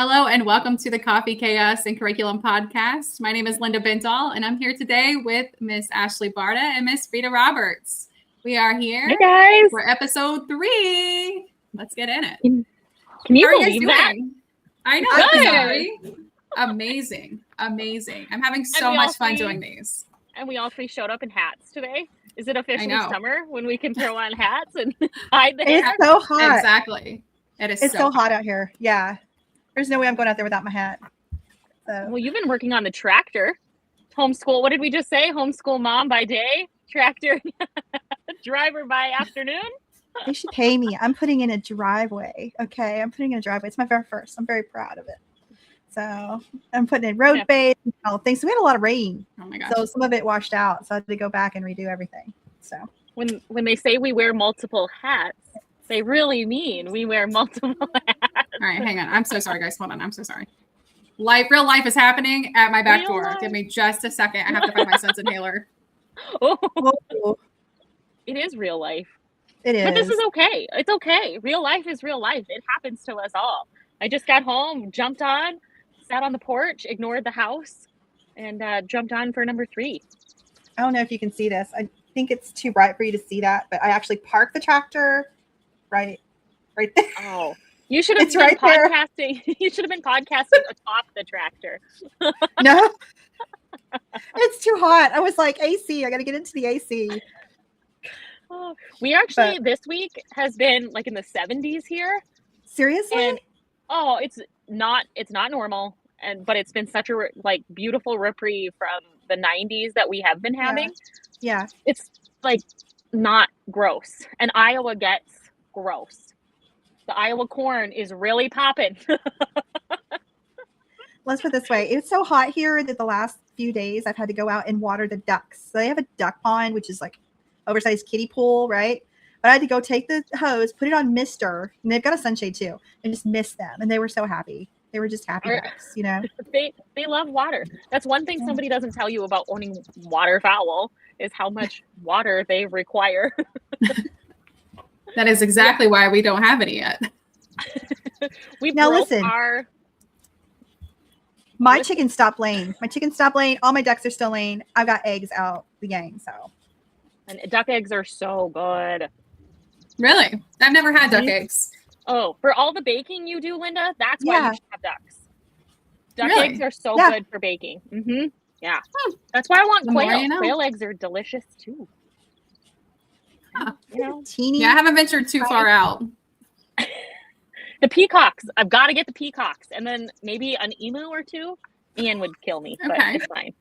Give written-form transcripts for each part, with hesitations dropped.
Hello and welcome to the Coffee Chaos and Curriculum Podcast. My name is Linda Bindall and I'm here today with Miss Ashley Barta and Miss Rita Roberts. We are here Hey guys. for episode 3. Let's get in it. Can you How are you guys believe that? doing? I know. Good. Sorry. Amazing. I'm having so much fun doing these. And we all 3 showed up in hats today. Is it officially know. summer when we can throw on hats and hide the hair? It's so hot. Exactly. It's so hot out here. Yeah. There's no way I'm going out there without my hat. So. Well, you've been working on the tractor. Homeschool. What did we just say? Homeschool mom by day, tractor driver by afternoon. They should pay me. I'm putting in a driveway. Okay. I'm putting in a driveway. It's my very first. I'm very proud of it. So I'm putting in road base and all things. So we had a lot of rain. Oh my gosh. So some of it washed out. So I had to go back and redo everything. So when they say we wear multiple hats, they really mean we wear multiple hats. All right, hang on. I'm so sorry, guys. Hold on. I'm so sorry. Real life is happening at my back door. Give me just a second. I have to find my son's inhaler. oh, it is real life. It is. But this is okay. It's okay. Real life is real life. It happens to us all. I just got home, jumped on, sat on the porch, ignored the house, and jumped on for number 3. I don't know if you can see this. I think it's too bright for you to see that, but I actually parked the tractor right there. Oh. You should have been right podcasting. You should have been podcasting atop the tractor. No, it's too hot. I was like, AC. I got to get into the AC. Oh, we actually this week has been like in the 70s here. Seriously? And it's not normal. But it's been such a beautiful reprieve from the 90s that we have been having. Yeah. It's like not gross, and Iowa gets gross. The Iowa corn is really popping. Let's put it this way. It's so hot here that the last few days I've had to go out and water the ducks. So they have a duck pond, which is like oversized kiddie pool, right? But I had to go take the hose, put it on mister, and they've got a sunshade too, and just mist them. And they were so happy. They were just happy ducks, you know? They love water. That's one thing somebody doesn't tell you about owning waterfowl is how much water they require. That is exactly why we don't have any yet. My chickens stopped laying. All my ducks are still laying. I've got eggs out the gang. So, and duck eggs are so good. Really? I've never had duck eggs. Oh, for all the baking you do, Linda, that's why you should have ducks. Duck eggs are so good for baking. Mm-hmm. Yeah. That's why I want quail. Quail eggs are delicious too. Huh. You know? Teeny. Yeah, I haven't ventured too far out. The peacocks. I've got to get the peacocks, and then maybe an emu or 2. Ian would kill me, but it's fine.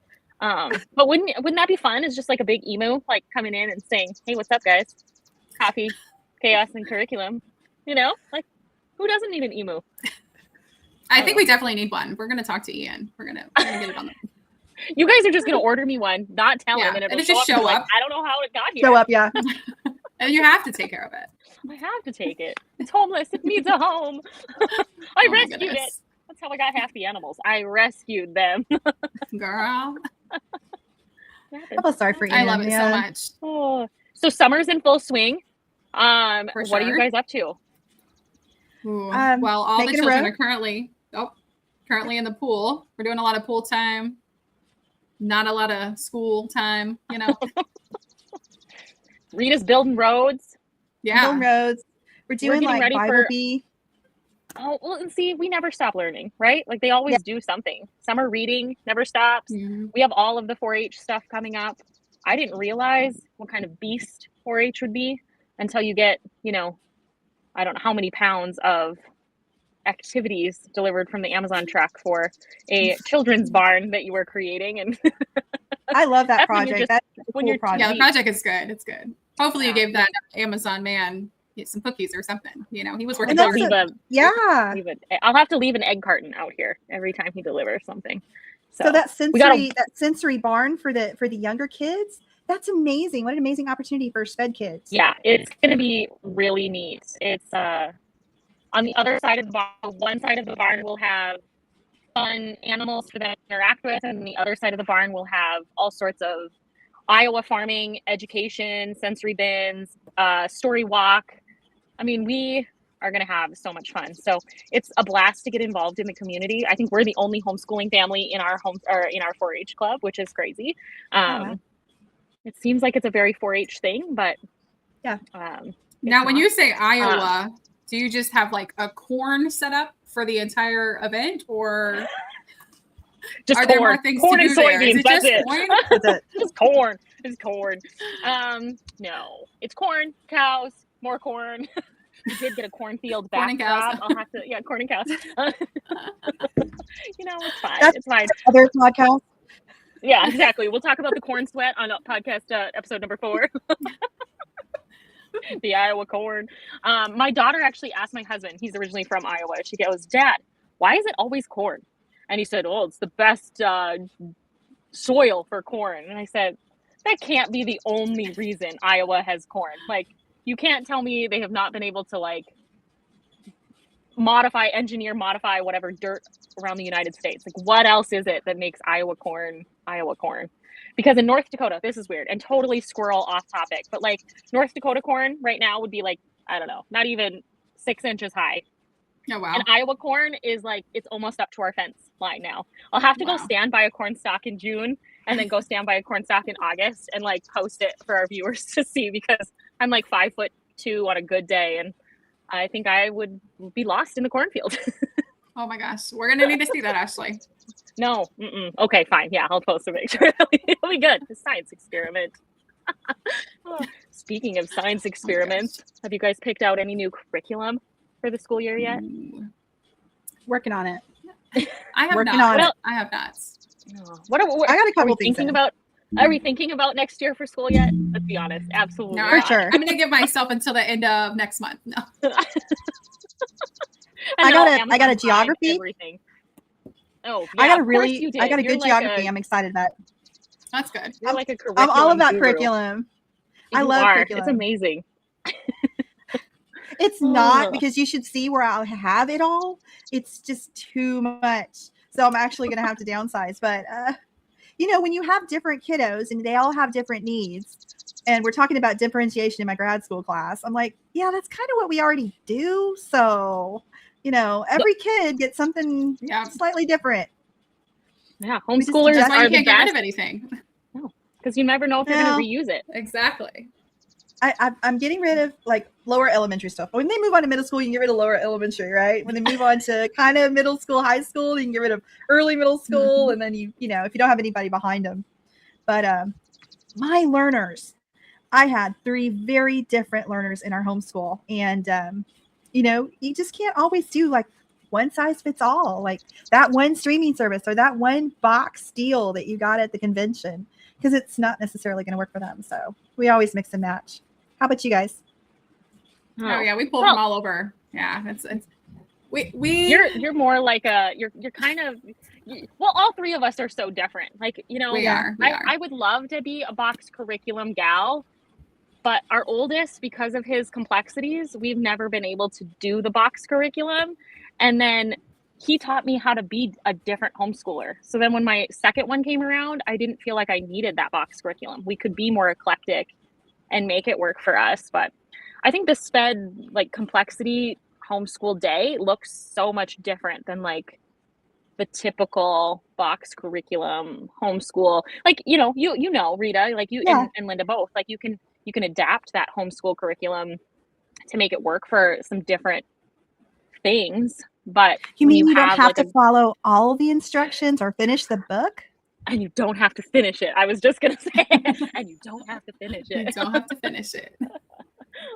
But wouldn't that be fun? It's just like a big emu, like coming in and saying, "Hey, what's up, guys? Coffee, chaos, and curriculum." You know, like who doesn't need an emu? I think we definitely need one. We're gonna talk to Ian. We're gonna get it on the. You guys are just gonna order me one, not tell him, and it'll just show up. Like, I don't know how it got here. Show up, yeah. And you have to take care of it. I have to take it. It's homeless. It needs a home. I rescued it. That's how I got half the animals. I rescued them. Girl. I feel sorry for Ian. I love it so much. Oh. So summer's in full swing. What are you guys up to? Well, all the children are currently in the pool. We're doing a lot of pool time. Not a lot of school time, you know. Rita's building roads. Yeah. Building roads. We're doing like Bible Bee. Oh, well, and see, we never stop learning, right? Like they always do something. Summer reading never stops. Mm-hmm. We have all of the 4-H stuff coming up. I didn't realize what kind of beast 4-H would be until you get, I don't know how many pounds of activities delivered from the Amazon truck for a children's barn that you were creating. And I love that project. That's a cool project. Yeah, the project is good. It's good. Hopefully you gave that Amazon man some cookies or something. He was working hard. I'll have to leave an egg carton out here every time he delivers something. So that sensory barn for the younger kids, that's amazing. What an amazing opportunity for SPED kids. Yeah, it's going to be really neat. It's on the other side of the barn. One side of the barn will have fun animals for them to interact with, and the other side of the barn will have all sorts of Iowa farming, education, sensory bins, story walk. I mean, we are going to have so much fun. So it's a blast to get involved in the community. I think we're the only homeschooling family in our in our 4-H club, which is crazy. It seems like it's a very 4-H thing, but yeah. Now, when you say Iowa, do you just have like a corn set up for the entire event, or just are corn, there more things corn to and do there? soybeans? Is it That's just it. corn? That's it. It's corn. It's corn. No, it's corn, cows, more corn. We did get a cornfield backdrop. I'll have to, corn and cows. It's fine. It's fine. Other podcast. Yeah, exactly. We'll talk about the corn sweat on podcast episode number 4. The Iowa corn. My daughter actually asked my husband, he's originally from Iowa. She goes, Dad, why is it always corn? And he said, oh, it's the best soil for corn. And I said, that can't be the only reason Iowa has corn. Like, you can't tell me they have not been able to like modify whatever dirt around the United States. Like, what else is it that makes Iowa corn? Because in North Dakota, this is weird and totally squirrel off topic, but like North Dakota corn right now would be like, I don't know, not even 6 inches high. Oh, wow. And Iowa corn is like, it's almost up to our fence line now. I'll have to go stand by a corn stalk in June and then go stand by a corn stalk in August and like post it for our viewers to see, because I'm like 5'2" on a good day. And I think I would be lost in the cornfield. Oh my gosh. We're going to need to see that, Ashley. No. Okay, fine. Yeah, I'll post a picture. It'll be good. A science experiment. Speaking of science experiments, have you guys picked out any new curriculum for the school year yet? Working on it. I have Working not. on it. I have not. I got a couple things thinking about. Are we thinking about next year for school yet? Let's be honest. Absolutely. No, for sure. I'm going to give myself until the end of next month. No. I got a geography. Everything. Oh, yeah, I got a good geography. I'm excited about. That's good. You're like a curriculum. I'm all about guru. curriculum. I You love are. curriculum. It's amazing. It's not, because you should see where I'll have it all. It's just too much. So I'm actually going to have to downsize. But, when you have different kiddos and they all have different needs, and we're talking about differentiation in my grad school class, I'm like, yeah, that's kind of what we already do. So, every kid gets something slightly different. Yeah, homeschoolers That's why are you can't the get rid best. of anything. No, because you never know if you're going to reuse it. Exactly. I'm getting rid of like lower elementary stuff. When they move on to middle school, you can get rid of lower elementary, right? When they move on to kind of middle school, high school, you can get rid of early middle school, and then if you don't have anybody behind them. But my learners, I had 3 very different learners in our homeschool, and you just can't always do like one size fits all, like that one streaming service or that one box deal that you got at the convention, because it's not necessarily going to work for them. So we always mix and match. How about you guys? Oh yeah, we pulled them all over. Yeah, it's You're more like you're kind of, well, all 3 of us are so different. Like, we are. I would love to be a box curriculum gal, but our oldest, because of his complexities, we've never been able to do the box curriculum. And then he taught me how to be a different homeschooler. So then when my second one came around, I didn't feel like I needed that box curriculum. We could be more eclectic and make it work for us. But I think the SPED like complexity homeschool day looks so much different than like the typical box curriculum homeschool. Like, Rita, like you and Linda both, like you can adapt that homeschool curriculum to make it work for some different things. But you mean you don't have to follow all the instructions or finish the book? And you don't have to finish it. I was just going to say, and you don't have to finish it. You don't have to finish it.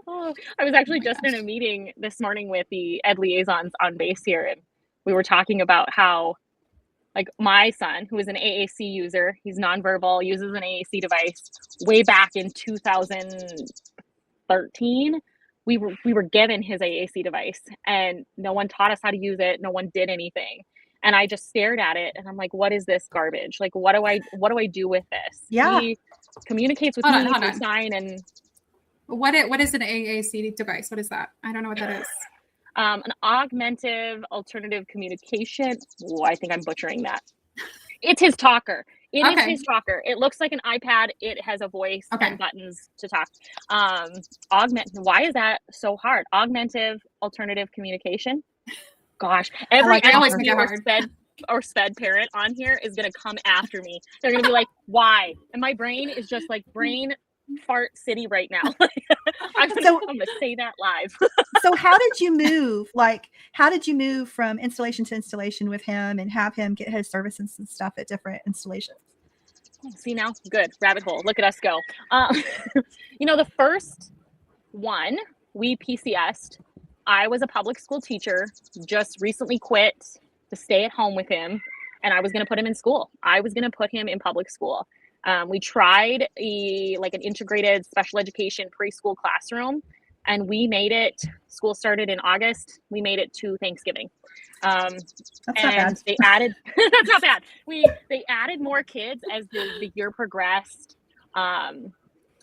I was actually in a meeting this morning with the ed liaisons on base here, and we were talking about how, like, my son, who is an AAC user, he's nonverbal, uses an AAC device. Way back in 2013, we were given his AAC device, and no one taught us how to use it. No one did anything. And I just stared at it and I'm like, what is this garbage? Like, what do I do with this? Yeah. He communicates with me through sign. And what is an AAC device? What is that? I don't know what that is. An augmentative alternative communication. Oh, I think I'm butchering that. It's his talker. It is his talker. It looks like an iPad. It has a voice and buttons to talk. Why is that so hard? Augmentative alternative communication. Gosh, every SPED parent on here is going to come after me. They're going to be like, why? And my brain is just like brain fart city right now. I'm going to say that live. So how did you move? Like, how did you move from installation to installation with him and have him get his services and stuff at different installations? See now? Good. Rabbit hole. Look at us go. The first one, we PCS'd. I was a public school teacher, just recently quit to stay at home with him, and I was going to put him in school. I was going to put him in public school. We tried an integrated special education preschool classroom, and we made it. School started in August. We made it to Thanksgiving. That's not bad. They added. That's not bad. They added more kids as the year progressed.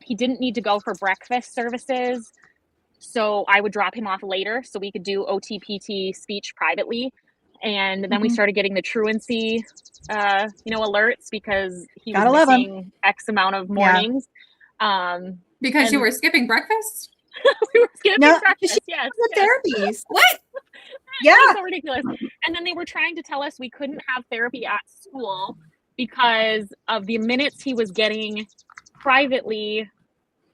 He didn't need to go for breakfast services, so I would drop him off later so we could do OT-PT speech privately. And then we started getting the truancy, alerts because he was missing X amount of mornings. Because you were skipping breakfast? We were skipping breakfast, yes. Therapies. What? Yeah. It was so ridiculous. And then they were trying to tell us we couldn't have therapy at school because of the minutes he was getting privately.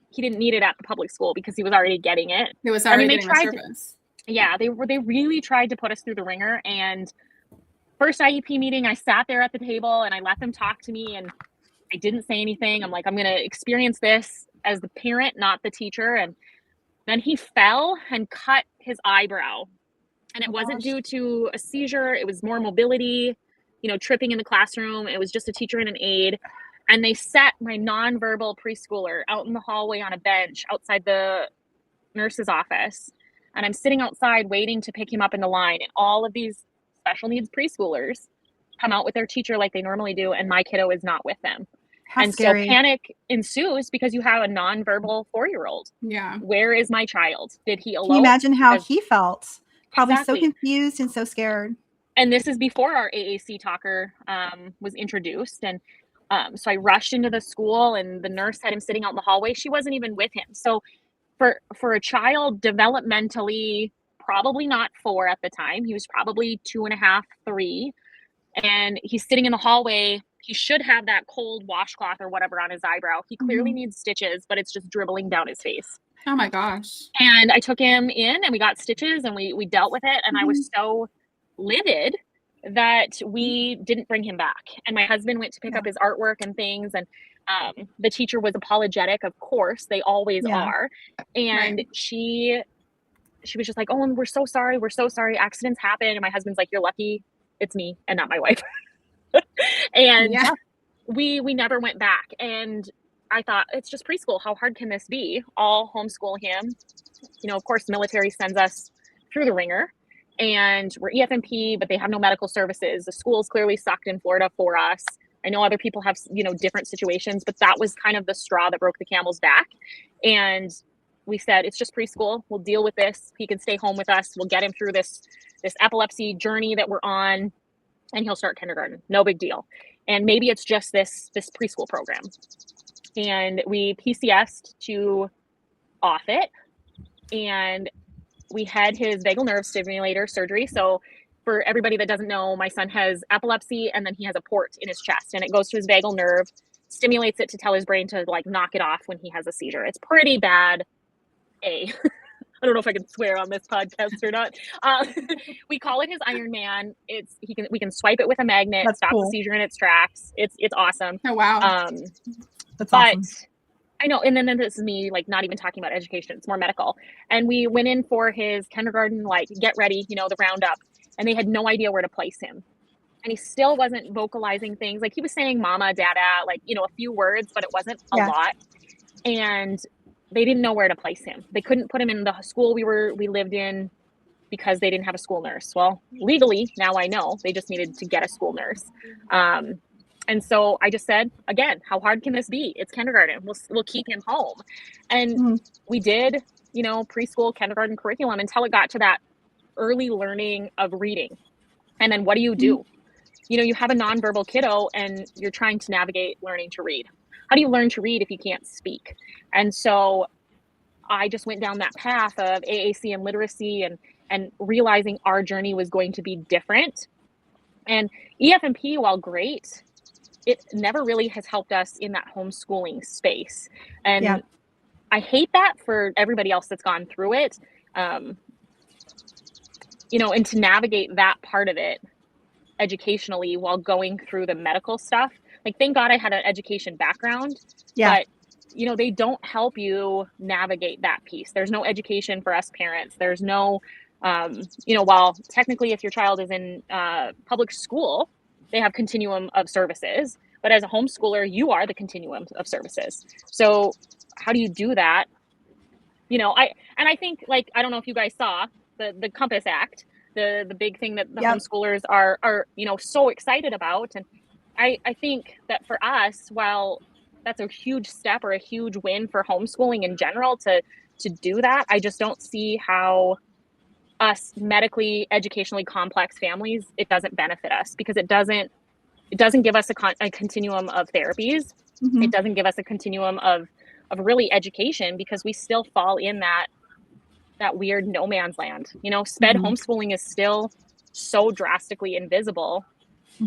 He didn't need it at the public school because he was already getting it. He was already getting the service. They really tried to put us through the ringer. And first IEP meeting, I sat there at the table and I let them talk to me and I didn't say anything. I'm like, I'm going to experience this as the parent, not the teacher. And then he fell and cut his eyebrow. And it wasn't due to a seizure. It was more mobility, tripping in the classroom. It was just a teacher and an aide. And they set my nonverbal preschooler out in the hallway on a bench outside the nurse's office. And I'm sitting outside waiting to pick him up in the line. And all of these special needs preschoolers come out with their teacher like they normally do. And my kiddo is not with them. How scary. So panic ensues because you have a nonverbal 4-year-old. Yeah. Where is my child? Did he elope? Can you imagine how he felt? Probably so confused and so scared. And this is before our AAC talker was introduced. And so I rushed into the school and the nurse had him sitting out in the hallway. She wasn't even with him. So for a child developmentally, probably not 4 at the time, he was probably 2.5, 3. And he's sitting in the hallway. He should have that cold washcloth or whatever on his eyebrow. He clearly needs stitches, but it's just dribbling down his face. Oh my gosh. And I took him in and we got stitches and we dealt with it. And I was so livid that we didn't bring him back. And my husband went to pick up his artwork and things. And the teacher was apologetic. Of course, they always are. And she was just like, oh, and we're so sorry. We're so sorry. Accidents happen. And my husband's like, you're lucky it's me and not my wife. And we never went back. And I thought, it's just preschool. How hard can this be? I'll homeschool him. Of course, military sends us through the ringer. And we're EFMP, but they have no medical services. The schools clearly sucked in Florida for us. I know other people have, different situations, but that was kind of the straw that broke the camel's back. And we said, it's just preschool. We'll deal with this. He can stay home with us. We'll get him through this epilepsy journey that we're on, and he'll start kindergarten. No big deal. And maybe it's just this preschool program. And we PCS'd to Offutt, and we had his vagal nerve stimulator surgery. So for everybody that doesn't know, my son has epilepsy and then he has a port in his chest and it goes to his vagal nerve, stimulates it to tell his brain to knock it off when he has a seizure. It's pretty bad. I don't know if I can swear on this podcast or not. We call it his Iron Man. We can swipe it with a magnet, stop the seizure in its tracks. It's awesome. Oh, wow. That's awesome. I know. And then this is me, not even talking about education. It's more medical. And we went in for his kindergarten, get ready, the roundup. And they had no idea where to place him. And he still wasn't vocalizing things. He was saying mama, dada, a few words, but it wasn't a lot. And they didn't know where to place him. They couldn't put him in the school we lived in because they didn't have a school nurse. Well, legally, now I know they just needed to get a school nurse. And so I just said, again, how hard can this be? It's kindergarten. We'll keep him home. And we did, preschool, kindergarten curriculum until it got to that early learning of reading. And then what do? you have a nonverbal kiddo and you're trying to navigate learning to read. How do you learn to read if you can't speak? And so I just went down that path of AAC and literacy and realizing our journey was going to be different. And EFMP, while great, it never really has helped us in that homeschooling space. And I hate that for everybody else that's gone through it. And to navigate that part of it educationally while going through the medical stuff. Like, thank God I had an education background, but they don't help you navigate that piece. There's no education for us parents. There's no, while technically if your child is in public school, they have continuum of services, but as a homeschooler, you are the continuum of services. So how do you do that? I think, like, I don't know if you guys saw the Compass Act, the big thing that the homeschoolers are so excited about. And I think that for us, while that's a huge step or a huge win for homeschooling in general to do that, I just don't see how us medically, educationally complex families, it doesn't benefit us, because it doesn't give us a continuum of therapies. Mm-hmm. It doesn't give us a continuum of really education, because we still fall in that weird no man's land. SPED homeschooling is still so drastically invisible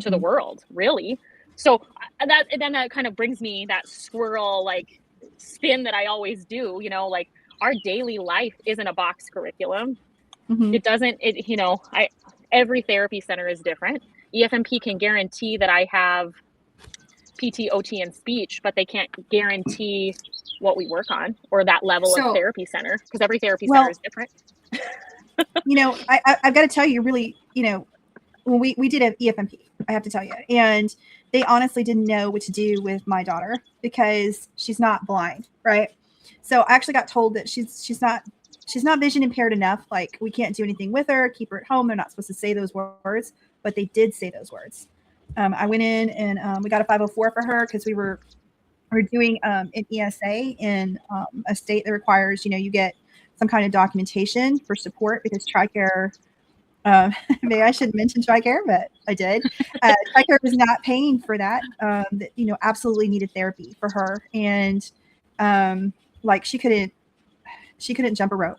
to the world, really. So that kind of brings me that squirrel like spin that I always do. Like, our daily life isn't a box curriculum. It doesn't. Every therapy center is different. EFMP can guarantee that I have PT, OT, and speech, but they can't guarantee what we work on or that level of therapy center, because every therapy center is different. I've got to tell you, really, when we did an EFMP, I have to tell you, and they honestly didn't know what to do with my daughter because she's not blind, right? So I actually got told that she's not vision impaired enough. Like, we can't do anything with her. Keep her at home. They're not supposed to say those words, but they did say those words. I went in and we got a 504 for her because we're doing an ESA in a state that requires, you get some kind of documentation for support, because TRICARE, maybe I shouldn't mention TRICARE, but I did. TRICARE was not paying for that. That absolutely needed therapy for her, and like she couldn't jump a rope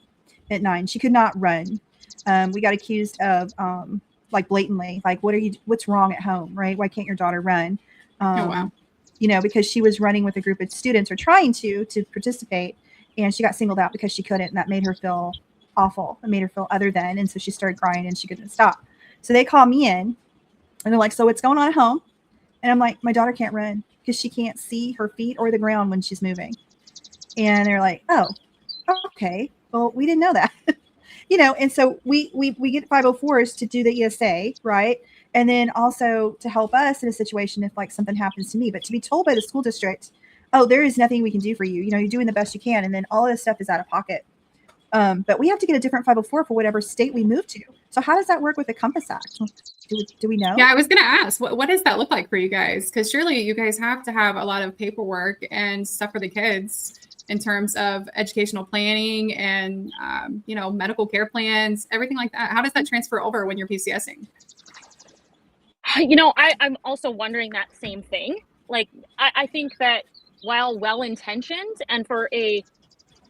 at 9. She could not run. We got accused of like blatantly, like, what's wrong at home, right? Why can't your daughter run? Oh, wow. Because she was running with a group of students or trying to participate, and she got singled out because she couldn't, and that made her feel awful. It made her feel other than, and so she started crying and she couldn't stop. So they call me in and they're like, so what's going on at home? And I'm like, my daughter can't run because she can't see her feet or the ground when she's moving. And they're like, oh, okay. Well, we didn't know that. And so we get 504s to do the ESA, right? And then also to help us in a situation if like something happens to me. But to be told by the school district, oh, there is nothing we can do for you. You're doing the best you can. And then all of this stuff is out of pocket. But we have to get a different 504 for whatever state we move to. So how does that work with the Compass Act? Do we know? Yeah, I was going to ask, what does that look like for you guys? Because surely you guys have to have a lot of paperwork and stuff for the kids in terms of educational planning and, medical care plans, everything like that. How does that transfer over when you're PCSing? I'm also wondering that same thing. Like, I think that while well-intentioned, and for a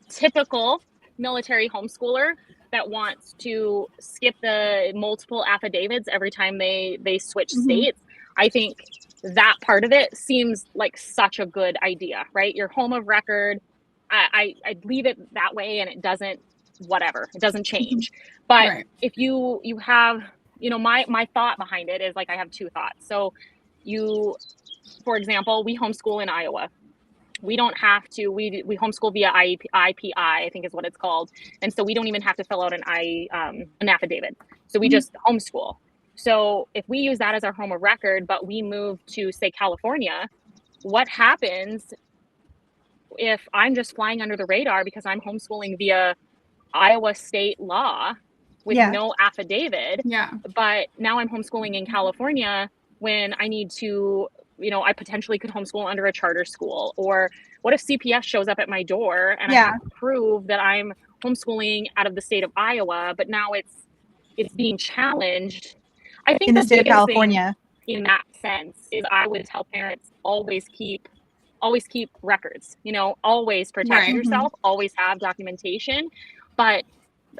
typical military homeschooler that wants to skip the multiple affidavits every time they switch states, I think that part of it seems like such a good idea, right? Your home of record, I'd leave it that way, and it doesn't change. But if you have, my thought behind it is, like, I have two thoughts. So for example, we homeschool in Iowa. We don't have to, we homeschool via IPI, I think is what it's called. And so we don't even have to fill out an affidavit. So we just homeschool. So if we use that as our home of record, but we move to, say, California, what happens if I'm just flying under the radar because I'm homeschooling via Iowa state law with no affidavit? Yeah. But now I'm homeschooling in California when I need to, I potentially could homeschool under a charter school. Or what if CPS shows up at my door and I have to prove that I'm homeschooling out of the state of Iowa, but now it's being challenged. I think in the state of California. in that sense is I would tell parents always keep records, always protect Right. yourself, always have documentation. But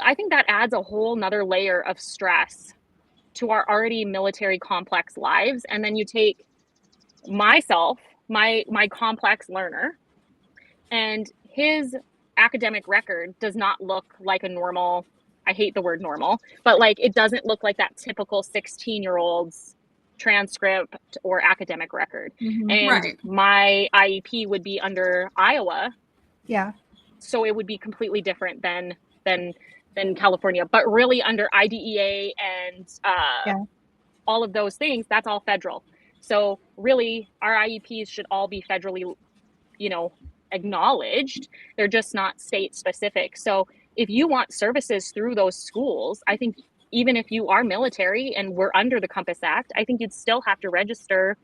I think that adds a whole nother layer of stress to our already military complex lives. And then you take myself, my complex learner, and his academic record does not look like a normal, I hate the word normal, but like it doesn't look like that typical 16-year-old's transcript or academic record. And Right. my IEP would be under Iowa. Yeah. So it would be completely different than California, but really under IDEA and all of those things, that's all federal. So really our IEPs should all be federally, acknowledged. They're just not state specific. So if you want services through those schools, I think even if you are military and we're under the Compass Act, I think you'd still have to register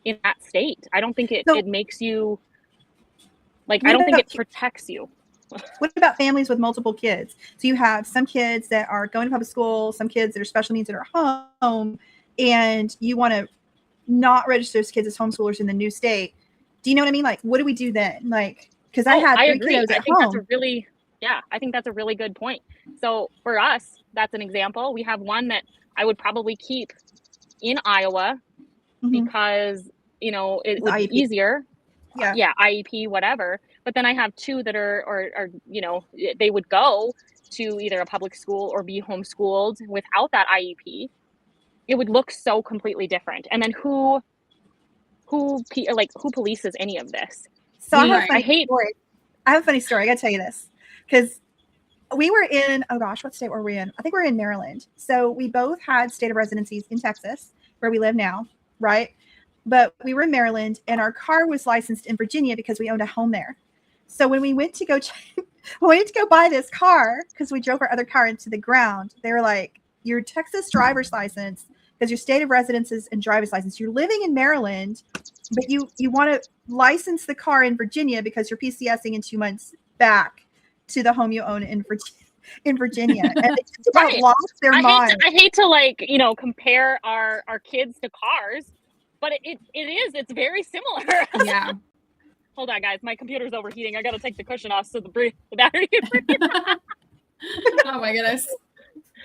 in that state. I don't think it makes you like, I don't think it protects you. What about families with multiple kids? So you have some kids that are going to public school, some kids that are special needs that are home, and you want to not register those kids as homeschoolers in the new state. Do you know what I mean? Like, what do we do then? Like, because I had 3 kiddos at home. I think that's a really good point. So for us, that's an example. We have one that I would probably keep in Iowa because, it would be easier. Yeah, IEP, whatever. But then I have 2 that are they would go to either a public school or be homeschooled without that IEP. It would look so completely different. And then who polices any of this? So I have a funny story. I got to tell you this because we were in, oh gosh, what state were we in? I think we're in Maryland. So we both had state of residencies in Texas where we live now, right? But we were in Maryland and our car was licensed in Virginia because we owned a home there. So when we went to go buy this car, because we drove our other car into the ground, they were like, your Texas driver's license, because your state of residence and driver's license, you're living in Maryland, but you want to license the car in Virginia because you're PCSing in 2 months back to the home you own in Virginia. And they just about lost their mind. I hate to compare our kids to cars, but it's very similar. Yeah. Hold on, guys. My computer's overheating. I got to take the cushion off so the battery can breathe. Oh my goodness.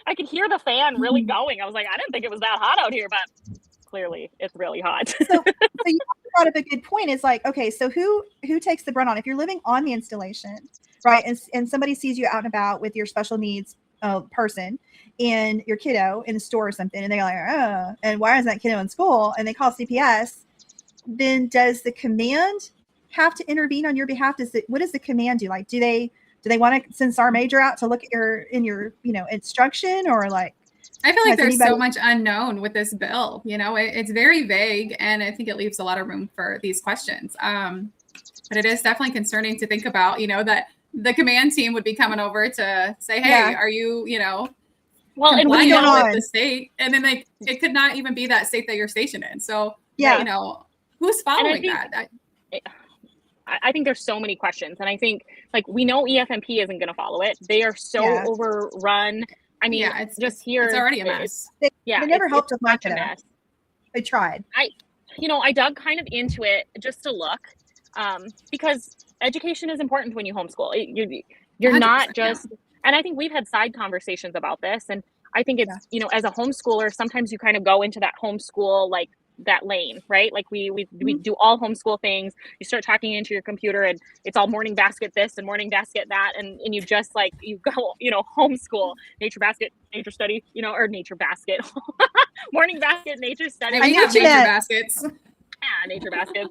I could hear the fan really going. I was like, I didn't think it was that hot out here, but clearly it's really hot. So you brought up a good point. It's like, okay, so who takes the brunt on if you're living on the installation, right? And somebody sees you out and about with your special needs person and your kiddo in the store or something, and they're like, oh, and why is that kiddo in school? And they call CPS. Then does the command have to intervene on your behalf? What does the command do? Like, do they want to send SAR major out to look at your instruction, or like? I feel like there's so much unknown with this bill. It's very vague, and I think it leaves a lot of room for these questions. But it is definitely concerning to think about, that the command team would be coming over to say, hey, are you, well, and what's going on with the state? And then it could not even be that state that you're stationed in. So, who's following that? I think there's so many questions. And I think we know EFMP isn't going to follow it. They are so overrun. I mean, it's already a mess. They never helped with my kiddo. They tried. I dug kind of into it just to look, because education is important when you homeschool. You're not just, and I think we've had side conversations about this. And I think it's, as a homeschooler, sometimes you kind of go into that homeschool, that lane, right? Like we do all homeschool things. You start talking into your computer and it's all morning basket this and morning basket that. And you just you go, homeschool, nature basket, nature study, or nature basket, morning basket, nature study. I have nature baskets. Yeah, nature baskets.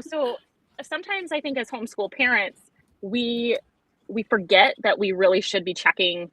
So sometimes I think as homeschool parents, we forget that we really should be checking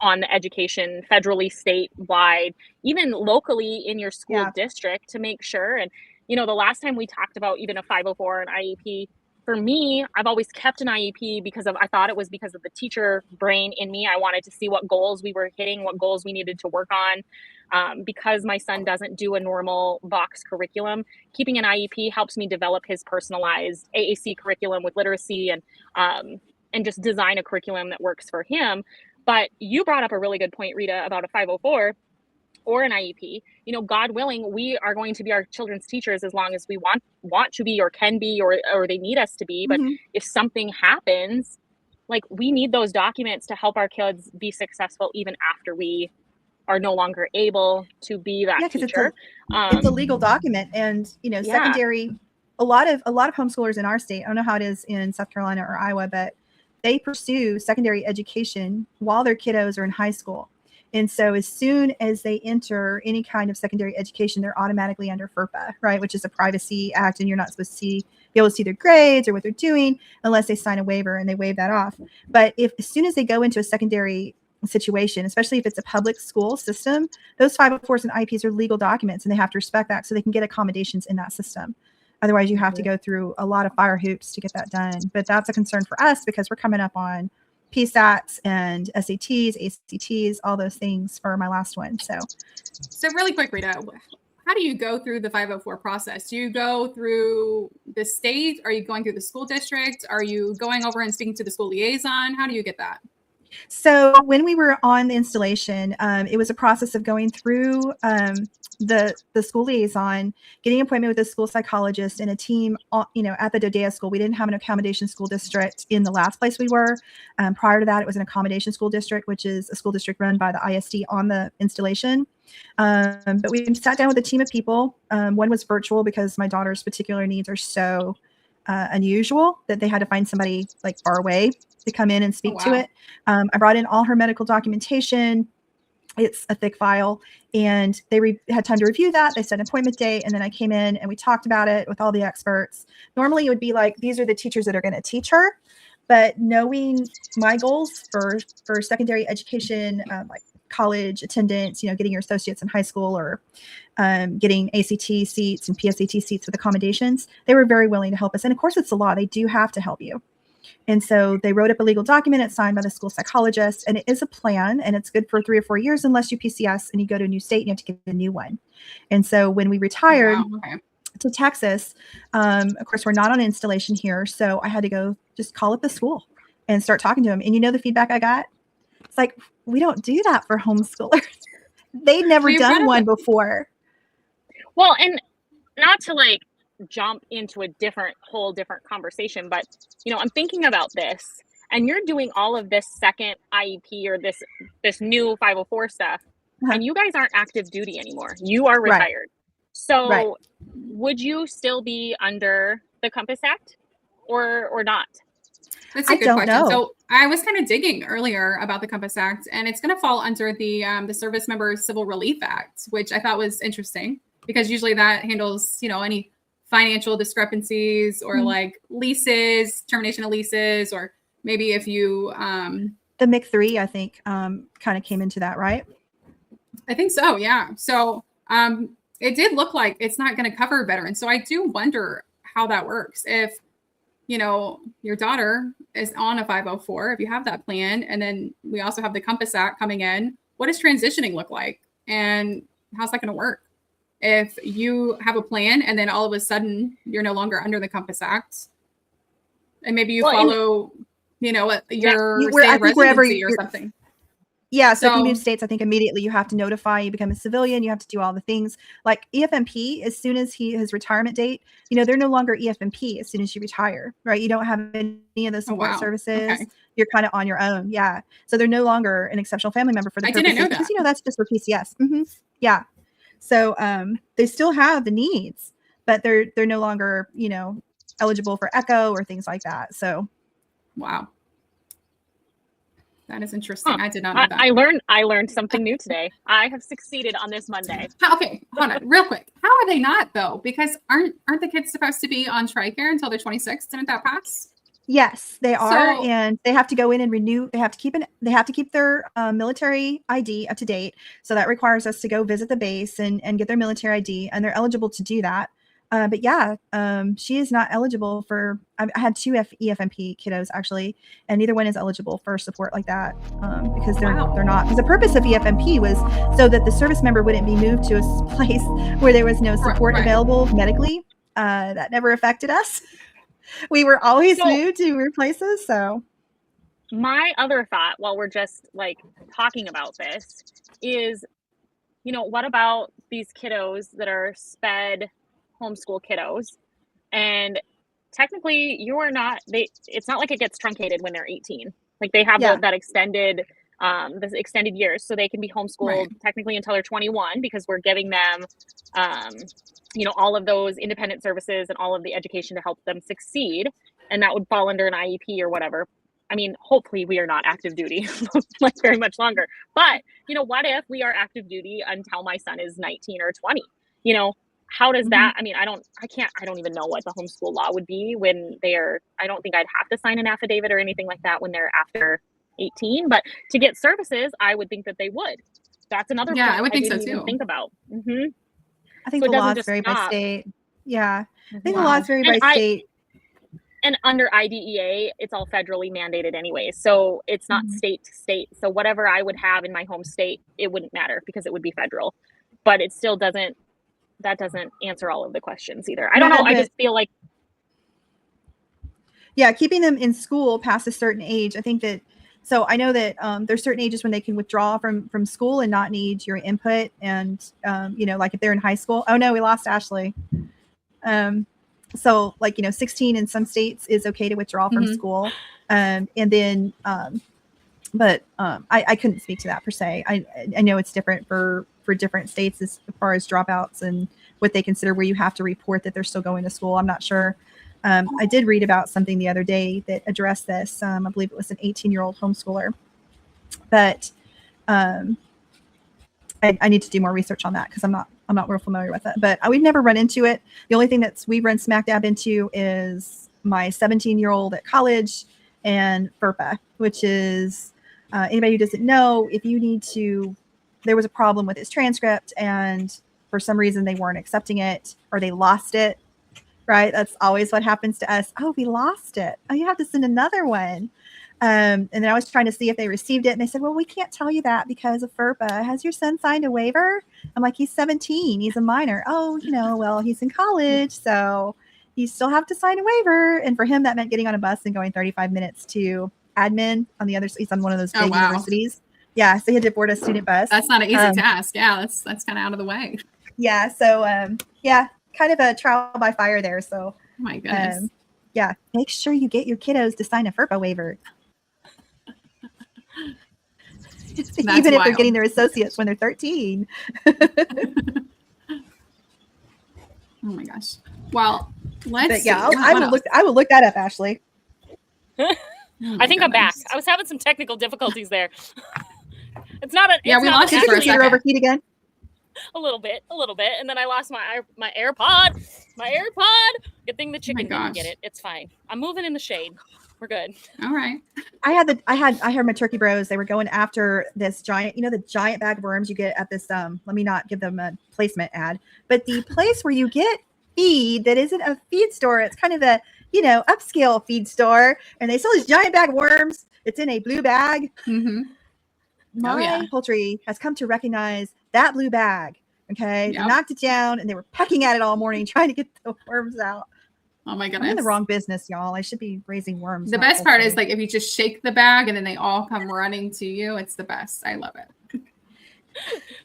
on the education federally, statewide, even locally in your school district to make sure. And, the last time we talked about even a 504 and IEP, for me, I've always kept an IEP I thought it was because of the teacher brain in me. I wanted to see what goals we were hitting, what goals we needed to work on. Because my son doesn't do a normal box curriculum, keeping an IEP helps me develop his personalized AAC curriculum with literacy and just design a curriculum that works for him. But you brought up a really good point, Rita, about a 504. or an IEP, you know, God willing, we are going to be our children's teachers as long as we want to be or can be or they need us to be. But if something happens, like, we need those documents to help our kids be successful even after we are no longer able to be that teacher. It's a legal document. And, you know, secondary, a lot of homeschoolers in our state, I don't know how it is in South Carolina or Iowa, but they pursue secondary education while their kiddos are in high school. And so as soon as they enter any kind of secondary education, they're automatically under FERPA, right? Which is a privacy act, and you're not supposed to be able to see their grades or what they're doing unless they sign a waiver, and they waive that off. But as soon as they go into a secondary situation, especially if it's a public school system, those 504s and IEPs are legal documents, and they have to respect that so they can get accommodations in that system. Otherwise, you have to go through a lot of fire hoops to get that done. But that's a concern for us because we're coming up on PSATs and SATs, ACTs, all those things for my last one. So really quick, Rita, how do you go through the 504 process? Do you go through the state? Are you going through the school district? Are you going over and speaking to the school liaison? How do you get that? So when we were on the installation, it was a process of going through the school liaison, getting an appointment with a school psychologist and a team, you know, at the Dodea school. We didn't have an accommodation school district in the last place we were. Prior to that, it was an accommodation school district, which is a school district run by the ISD on the installation. But we sat down with a team of people. One was virtual because my daughter's particular needs are so unusual that they had to find somebody like far away to come in and speak to it. I brought in all her medical documentation. It's a thick file, and they had time to review that. They set an appointment date, and then I came in and we talked about it with all the experts. Normally it would be like, these are the teachers that are going to teach her, but knowing my goals for secondary education, like college attendance, you know, getting your associates in high school or getting ACT seats and PSAT seats with accommodations, they were very willing to help us. And of course, it's the law. They do have to help you. And so they wrote up a legal document. It's signed by the school psychologist, and it is a plan, and it's good for 3 or 4 years unless you PCS and you go to a new state and you have to get a new one. And so when we retired to Texas, of course, we're not on installation here. So I had to go just call up the school and start talking to them. And you know, the feedback I got, it's like, we don't do that for homeschoolers. They'd never done one before. Well, and not to like jump into a whole different conversation, but you know, I'm thinking about this, and you're doing all of this second IEP or this new 504 stuff, and you guys aren't active duty anymore. You are retired. So would you still be under the Compass Act or not? That's a good question. So I was kind of digging earlier about the Compass Act, and it's going to fall under the Service Member Civil Relief Act, which I thought was interesting because usually that handles, you know, any financial discrepancies or like leases, termination of leases, or maybe if you the MIC3, I think, kind of came into that, right? I think so, yeah. So it did look like it's not going to cover veterans. So I do wonder how that works. If, you know, your daughter is on a 504, if you have that plan, and then we also have the Compass Act coming in, what does transitioning look like? And how's that going to work? If you have a plan and then all of a sudden you're no longer under the Compass Act, and maybe you follow, you know, your state of residency or something. Yeah. So if you move states, I think immediately you have to notify, you become a civilian, you have to do all the things like EFMP. As soon as his retirement date, you know, they're no longer EFMP as soon as you retire, right? You don't have any of the support services. Okay. You're kind of on your own. Yeah. So they're no longer an exceptional family member for the purposes. I didn't know that. Because, you know, that's just for PCS. Yeah. So they still have the needs, but they're no longer, you know, eligible for ECHO or things like that. So, wow, that is interesting. I did not know that. I learned something new today. I have succeeded on this Monday. Okay, hold on, real quick. How are they not though? Because aren't the kids supposed to be on TRICARE until they're 26? Didn't that pass? Yes, they are, and they have to go in and renew. They have to keep their military ID up to date. So that requires us to go visit the base and get their military ID, and they're eligible to do that. But yeah, she is not eligible for. I had 2 EFMP kiddos actually, and neither one is eligible for support like that because they're not. Because the purpose of EFMP was so that the service member wouldn't be moved to a place where there was no support available medically. That never affected us. We were always moved to places. So my other thought while we're just like talking about this is what about these kiddos that are SPED homeschool kiddos? And technically it's not like it gets truncated when they're 18. Like they have that extended this extended years, so they can be homeschooled technically until they're 21, because we're giving them all of those independent services and all of the education to help them succeed, and that would fall under an IEP or whatever. I mean, hopefully we are not active duty like very much longer, but what if we are active duty until my son is 19 or 20? How does that, I mean, I don't even know what the homeschool law would be when I don't think I'd have to sign an affidavit or anything like that when they're after 18, but to get services, I would think that they would. That's another point I would think so too. Think about. I think the laws vary by state. Yeah, I think the laws vary by state. And under IDEA, it's all federally mandated anyway, so it's not state to state. So whatever I would have in my home state, it wouldn't matter because it would be federal. But it still doesn't answer all of the questions either. I don't know. I just feel like, keeping them in school past a certain age. I think that. So I know that there's certain ages when they can withdraw from school and not need your input. And, like if they're in high school. Oh, no, we lost Ashley. So 16 in some states is okay to withdraw from school. And then, but I couldn't speak to that per se. I know it's different for different states as far as dropouts and what they consider where you have to report that they're still going to school. I'm not sure. I did read about something the other day that addressed this. I believe it was an 18-year-old homeschooler, but I need to do more research on that because I'm not real familiar with it. But we've never run into it. The only thing we've run smack dab into is my 17-year-old at college and FERPA, which is anybody who doesn't know, if you need to, there was a problem with his transcript and for some reason they weren't accepting it or they lost it. Right. That's always what happens to us. Oh, we lost it. Oh, you have to send another one. And then I was trying to see if they received it. And they said, well, we can't tell you that because of FERPA. Has your son signed a waiver? I'm like, he's 17. He's a minor. Oh, well, he's in college. So you still have to sign a waiver. And for him, that meant getting on a bus and going 35 minutes to admin on the other side. He's on one of those big universities. Yeah. So he had to board a student bus. That's not an easy task. Yeah. That's kind of out of the way. Yeah. So, kind of a trial by fire there. So, oh my goodness. Make sure you get your kiddos to sign a FERPA waiver. Even if they're getting their associates when they're 13. Oh my gosh. Well, let's. I will look that up, Ashley. I think I'm back. I was having some technical difficulties there. It's not a. We lost you for a second. Overheat again. A little bit, and then I lost my AirPod. Good thing the chicken didn't get it. It's fine. I'm moving in the shade. We're good. All right. I heard my turkey bros. They were going after this giant, the giant bag of worms you get at this. Let me not give them a placement ad, but the place where you get feed that isn't a feed store. It's kind of a upscale feed store, and they sell this giant bag of worms. It's in a blue bag. Mm-hmm. My poultry has come to recognize that blue bag. Okay. Yep. They knocked it down and they were pecking at it all morning trying to get the worms out. Oh my goodness. I'm in the wrong business, y'all. I should be raising worms. The best part is if you just shake the bag and then they all come running to you. It's the best. I love it.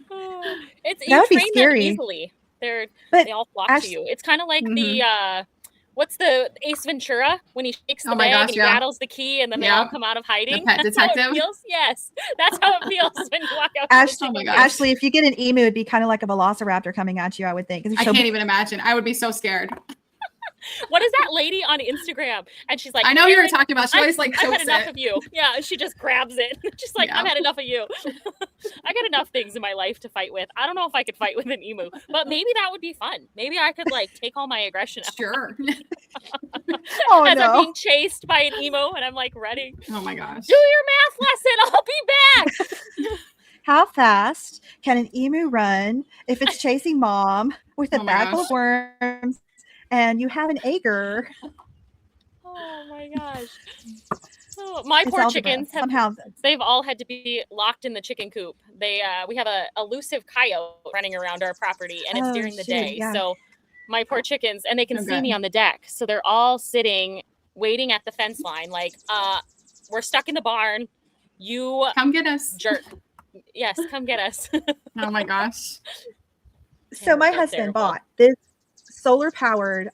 That would be scary. Easily. They all flock to you. It's kind of like the what's the Ace Ventura when he shakes the bag and he rattles the key and then they all come out of hiding? The pet detective. How it feels. Yes, that's how it feels when you walk out. Ashley, if you get an emu, it'd be kind of like a velociraptor coming at you, I would think. I can't even imagine. I would be so scared. What is that lady on Instagram? And she's like, I know you were talking about. She always I've had enough of you. Yeah, she just grabs it. Just like, I've had enough of you. I got enough things in my life to fight with. I don't know if I could fight with an emu, but maybe that would be fun. Maybe I could take all my aggression out. Sure. As I'm being chased by an emu and I'm running. Oh my gosh. Do your math lesson. I'll be back. How fast can an emu run if it's chasing mom with a bag full of worms? And you have an acre. Oh my gosh. Oh, my poor chickens they've all had to be locked in the chicken coop. We have a elusive coyote running around our property and it's during the day. Yeah. So my poor chickens, and they can see me on the deck. So they're all sitting, waiting at the fence line. We're stuck in the barn. You come get us. Jerk. Yes, come get us. Oh my gosh. So my Terrible, husband terrible. bought this solar powered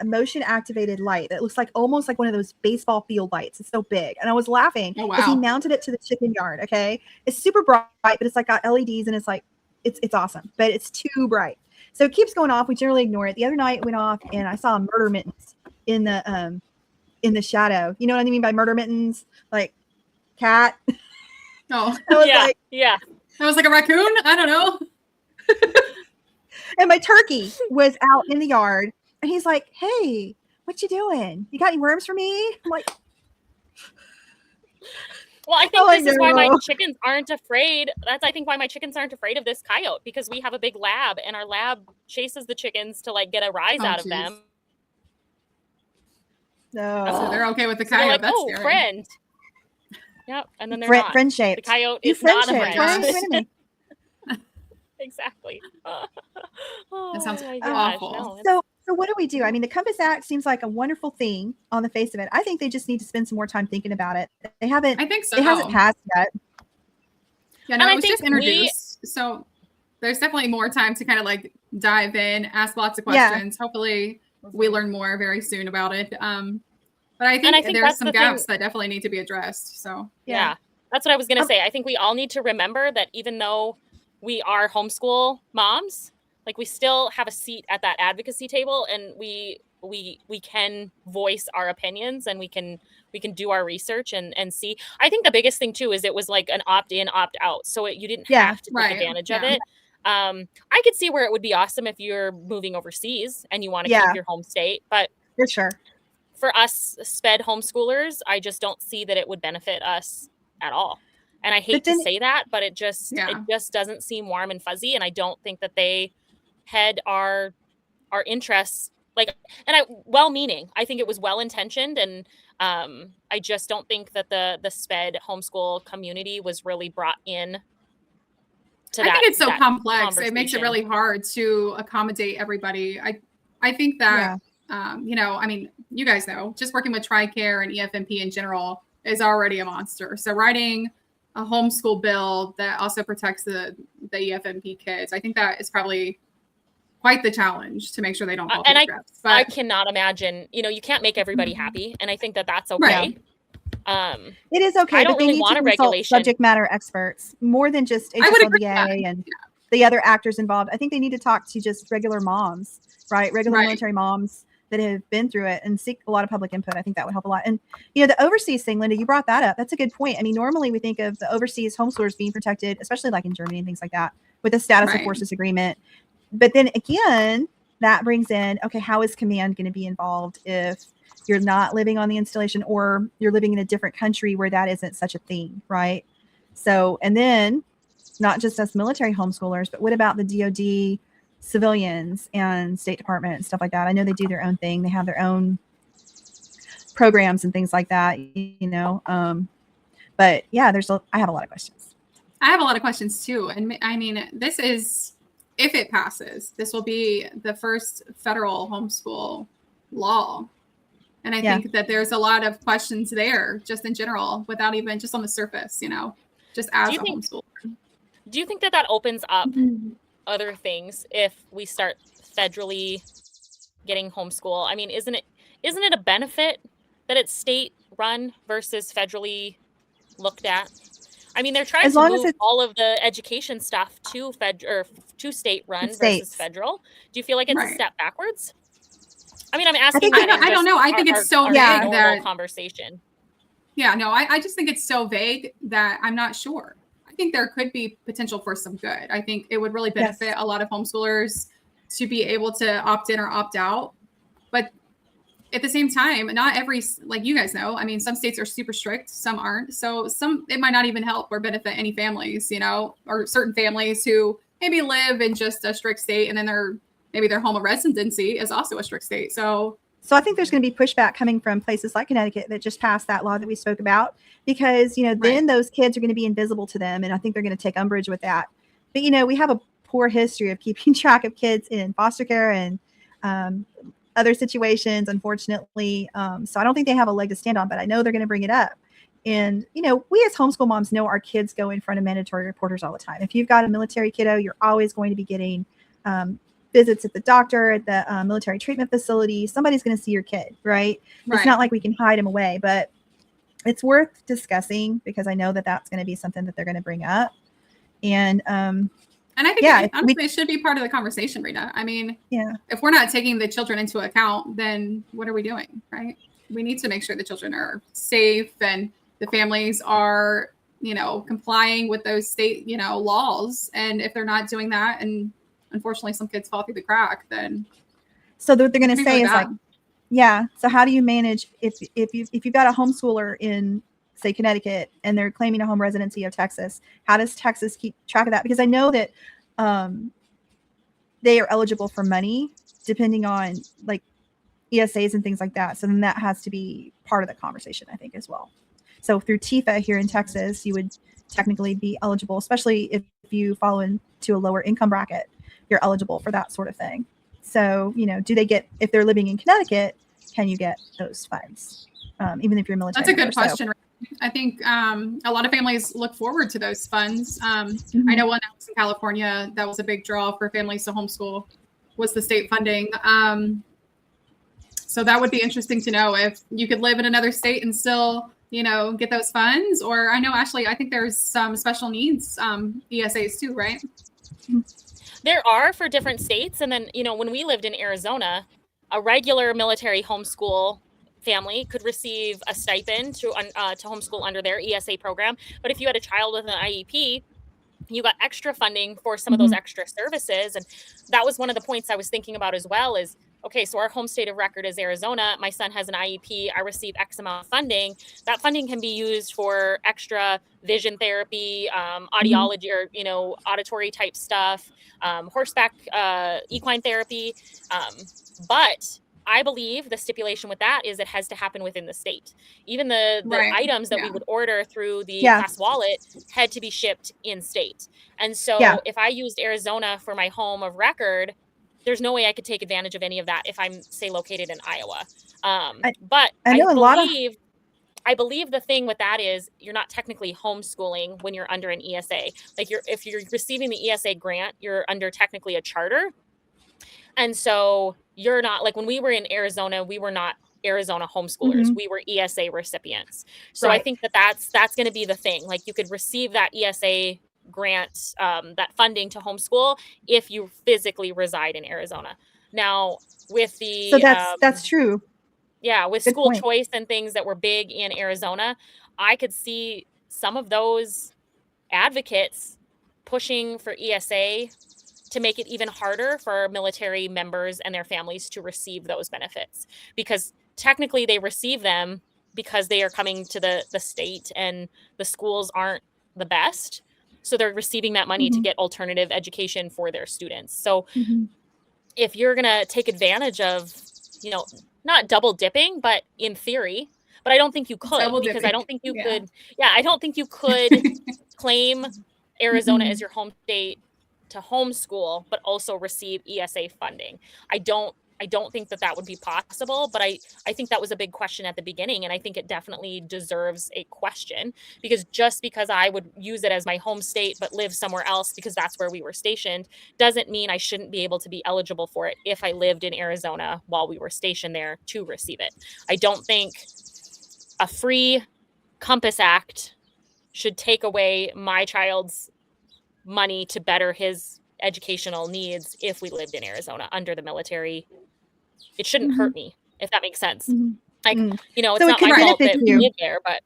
motion activated light that looks like almost like one of those baseball field lights. It's so big. And I was laughing Oh, because he wow. mounted it to the chicken yard. Okay. It's super bright, but it's like got LEDs and it's like, it's awesome, but it's too bright. So it keeps going off. We generally ignore it. The other night it went off and I saw a murder mittens in the shadow. You know what I mean by murder mittens? Like cat. Oh, I was Yeah, like, yeah. that was like a raccoon? I don't know. and my turkey was out in the yard and he's like, hey, what you doing? You got any worms for me? I'm like, Well, I think Oh, I this is why my know. chickens aren't afraid. That's, I think, why my chickens aren't afraid of this coyote, because we have a big lab and our lab chases the chickens to like get a rise Oh, out of geez. them. no. So they're okay with the So they're coyote. like, That's oh, scary. friend. Yep. And then they're not. Friend The shaped. coyote You is not a friend shaped. friend. gosh. Wait a minute. Exactly. Oh, That sounds my awful. no, So what do we do? I mean, the Compass Act seems like a wonderful thing on the face of it. I think they just need to spend some more time thinking about it. They haven't. I think so. It hasn't passed yet. Yeah, no, And I it was just think we- introduced. So there's definitely more time to kind of like dive in, ask lots of Yeah. questions. Hopefully we learn more very soon about it. But I think, think there's that's some the gaps thing- that definitely need to be addressed. So Yeah. That's what I was going to Okay. say. I think we all need to remember that even though we are homeschool moms, like we still have a seat at that advocacy table, and we can voice our opinions, and we can do our research and see. I think the biggest thing too is it was like an opt-in, opt-out. So you didn't Yeah, have to take right, advantage of yeah. it. I could see where it would be awesome if you're moving overseas and you want to Yeah. keep your home state, but For sure. for us SPED homeschoolers, I just don't see that it would benefit us at all. And I hate to then- say that, but it just doesn't seem warm and fuzzy. And I don't think that they had our interests, like, and well-meaning. I think it was well-intentioned, and I just don't think that the SPED homeschool community was really brought in to I that. think it's so that complex. It makes it conversation. really hard to accommodate everybody. I think that I mean, you guys know, just working with TRICARE and EFMP in general is already a monster. So writing a homeschool bill that also protects the EFMP kids, I think that is probably quite the challenge to make sure they don't fall through the traps. But I cannot imagine, you can't make everybody happy. And I think that that's okay. Right. It is okay, I don't but they really need want to a consult regulation. subject matter experts more than just I would agree with that. HSLDA and the other actors involved. I think they need to talk to just regular moms, right? Regular Right. military moms that have been through it and seek a lot of public input. I think that would help a lot. And, the overseas thing, Linda, you brought that up. That's a good point. I mean, normally we think of the overseas homeschoolers being protected, especially like in Germany and things like that, with the status of Right. forces agreement. But then again, that brings in, okay, how is command going to be involved if you're not living on the installation or you're living in a different country where that isn't such a thing, right? So, and then not just us military homeschoolers, but what about the DoD civilians and State Department and stuff like that? I know they do their own thing. They have their own programs and things like that, but yeah, I have a lot of questions. I have a lot of questions too. And I mean, this is, if it passes, this will be the first federal homeschool law. And I think that there's a lot of questions there just in general, without even just on the surface, just as a homeschooler. Do you think that opens up other things if we start federally getting homeschool? I mean, isn't it a benefit that it's state run versus federally looked at? I mean, they're trying to move all of the education stuff to state run versus federal. Do you feel like it's a step backwards? I mean, I'm asking. I don't know. I think it's so vague that conversation. Yeah, no, I just think it's so vague that I'm not sure. I think there could be potential for some good. I think it would really benefit a lot of homeschoolers to be able to opt in or opt out. But at the same time, not every, like you guys know, I mean, some states are super strict, some aren't. So it might not even help or benefit any families, or certain families who maybe live in just a strict state and then maybe their home of residency is also a strict state. So I think there's going to be pushback coming from places like Connecticut that just passed that law that we spoke about, because, then those kids are going to be invisible to them. And I think they're going to take umbrage with that. But, we have a poor history of keeping track of kids in foster care and other situations, unfortunately. So I don't think they have a leg to stand on, but I know they're going to bring it up. And, you know, we as homeschool moms know our kids go in front of mandatory reporters all the time. If you've got a military kiddo, you're always going to be getting visits at the doctor, at the military treatment facility. Somebody's going to see your kid, right? It's not like we can hide them away, but it's worth discussing because I know that that's going to be something that they're going to bring up. And I think honestly, it should be part of the conversation, Rita. I mean, if we're not taking the children into account, then what are we doing, right? We need to make sure the children are safe and the families are, you know, complying with those state, you know, laws. And if they're not doing that, and unfortunately some kids fall through the crack, then so what they're going to say is like, so how do you manage if you've got a homeschooler in, say, Connecticut, and they're claiming a home residency of Texas? How does Texas keep track of that? Because I know that they are eligible for money depending on like ESAs and things like that. So then that has to be part of the conversation, I think, as well. So through TIFA here in Texas, you would technically be eligible, especially if you fall into a lower income bracket, you're eligible for that sort of thing. So, you know, do they get, if they're living in Connecticut, can you get those funds? Even if you're military. That's a good question. I think a lot of families look forward to those funds. I know when I was in California, that was a big draw for families to homeschool, was the state funding. So that would be interesting to know if you could live in another state and still, you know, get those funds. Or I know, Ashley, I think there's some special needs ESAs too, right? There are for different states. And then, you know, when we lived in Arizona, a regular military homeschool family could receive a stipend to homeschool under their ESA program. But if you had a child with an IEP, you got extra funding for some of those extra services. And that was one of the points I was thinking about as well is, okay, so our home state of record is Arizona. My son has an IEP. I receive X amount of funding. That funding can be used for extra vision therapy, audiology or, you know, auditory type stuff, horseback equine therapy. But I believe the stipulation with that is it has to happen within the state. Even the items that we would order through the class wallet had to be shipped in state. And so if I used Arizona for my home of record, there's no way I could take advantage of any of that if I'm, say, located in Iowa. But I believe the thing with that is you're not technically homeschooling when you're under an ESA. Like if you're receiving the ESA grant, you're under technically a charter. And so you're not, like when we were in Arizona, we were not Arizona homeschoolers. We were ESA recipients. So I think that's going to be the thing. Like you could receive that ESA grant, that funding to homeschool if you physically reside in Arizona. Now with the so that's true. Yeah, with school choice and things that were big in Arizona, I could see some of those advocates pushing for ESA to make it even harder for military members and their families to receive those benefits, because technically they receive them because they are coming to the state and the schools aren't the best. So they're receiving that money to get alternative education for their students. So if you're going to take advantage of, you know, not double dipping, but in theory, but I don't think you could, because I don't think you could. Yeah, I don't think you could claim Arizona as your home state to homeschool, but also receive ESA funding. I don't think that would be possible, but I think that was a big question at the beginning. And I think it definitely deserves a question, because just because I would use it as my home state, but live somewhere else because that's where we were stationed, doesn't mean I shouldn't be able to be eligible for it if I lived in Arizona while we were stationed there to receive it. I don't think a free Compass Act should take away my child's money to better his educational needs if we lived in Arizona under the military. It shouldn't hurt me, if that makes sense. Like, you know, it's so not my fault that we live there, but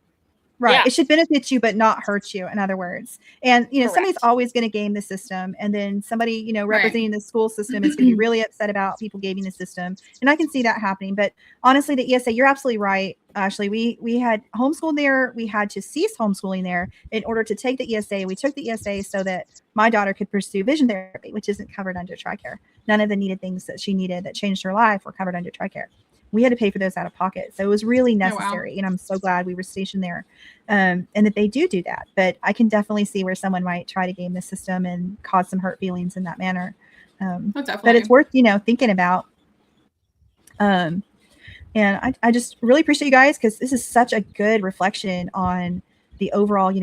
it should benefit you, but not hurt you, in other words. And, you know, somebody's always going to game the system. And then somebody, you know, representing the school system is going to be really upset about people gaming the system. And I can see that happening. But honestly, the ESA, you're absolutely right, Ashley. We had homeschooled there. We had to cease homeschooling there in order to take the ESA. We took the ESA so that my daughter could pursue vision therapy, which isn't covered under TRICARE. None of the needed things that she needed that changed her life were covered under TRICARE. We had to pay for those out of pocket. So it was really necessary. And I'm so glad we were stationed there, and that they do that. But I can definitely see where someone might try to game the system and cause some hurt feelings in that manner. But it's worth, you know, thinking about. And I just really appreciate you guys, because this is such a good reflection on the overall,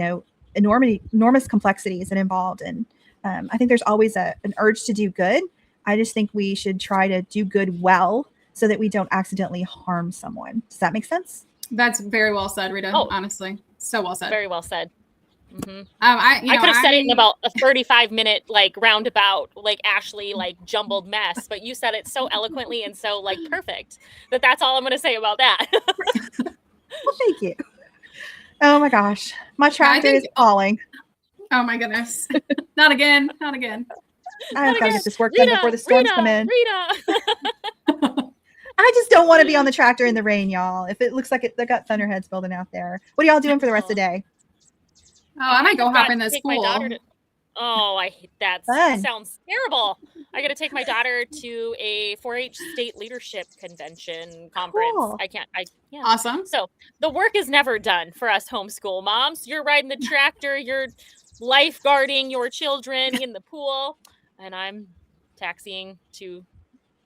enormous complexities that involved. And I think there's always an urge to do good. I just think we should try to do good well so that we don't accidentally harm someone. Does that make sense? That's very well said, Rita. Honestly, so well said. Very well said. Mm-hmm. I could have said it in about a 35-minute roundabout, Ashley jumbled mess, but you said it so eloquently and so perfect that's all I'm going to say about that. Well, thank you. Oh my gosh, my tractor is falling. Oh my goodness, not again, not again. I've got to get this work done before the storms come in. Rita. I just don't want to be on the tractor in the rain, y'all. If it looks like they got thunderheads building out there. What are y'all doing for the rest of the day? Oh, I might go hop in this pool. I hate that. Fun. Sounds terrible. I got to take my daughter to a 4-H state leadership convention conference. Cool. Yeah. Awesome. So the work is never done for us homeschool moms. You're riding the tractor, you're lifeguarding your children in the pool, and I'm taxiing to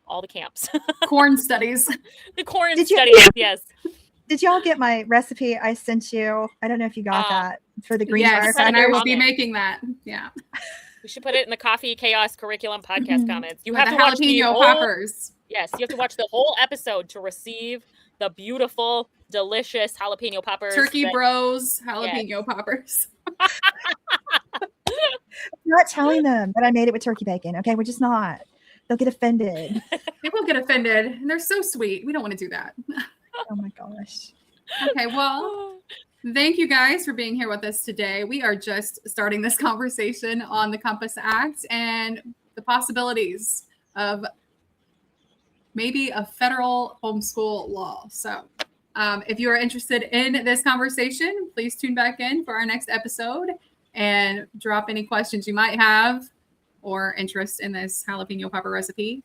all the camps. Corn studies. The corn studies, yes. Did y'all get my recipe I sent you? I don't know if you got that for the green firecrackers. Yes, and I will be making that. Yeah. We should put it in the Coffee Chaos Curriculum podcast comments. You have to watch the poppers. Yes, you have to watch the whole episode to receive the beautiful, delicious jalapeno poppers. Turkey Bros jalapeno poppers. I'm not telling them that I made it with turkey bacon. Okay, we're just not. They'll get offended. They will get offended, and they're so sweet. We don't want to do that. Oh my gosh. Okay, well, thank you guys for being here with us today. We are just starting this conversation on the Compass Act and the possibilities of maybe a federal homeschool law. So if you are interested in this conversation, please tune back in for our next episode and drop any questions you might have or interest in this jalapeno popper recipe.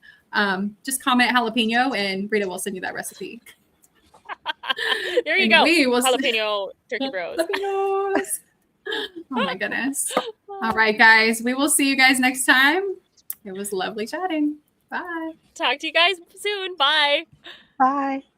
Just comment jalapeno and Rita will send you that recipe. There you go. Jalapeno turkey bros. Oh my goodness. All right, guys. We will see you guys next time. It was lovely chatting. Bye. Talk to you guys soon. Bye. Bye.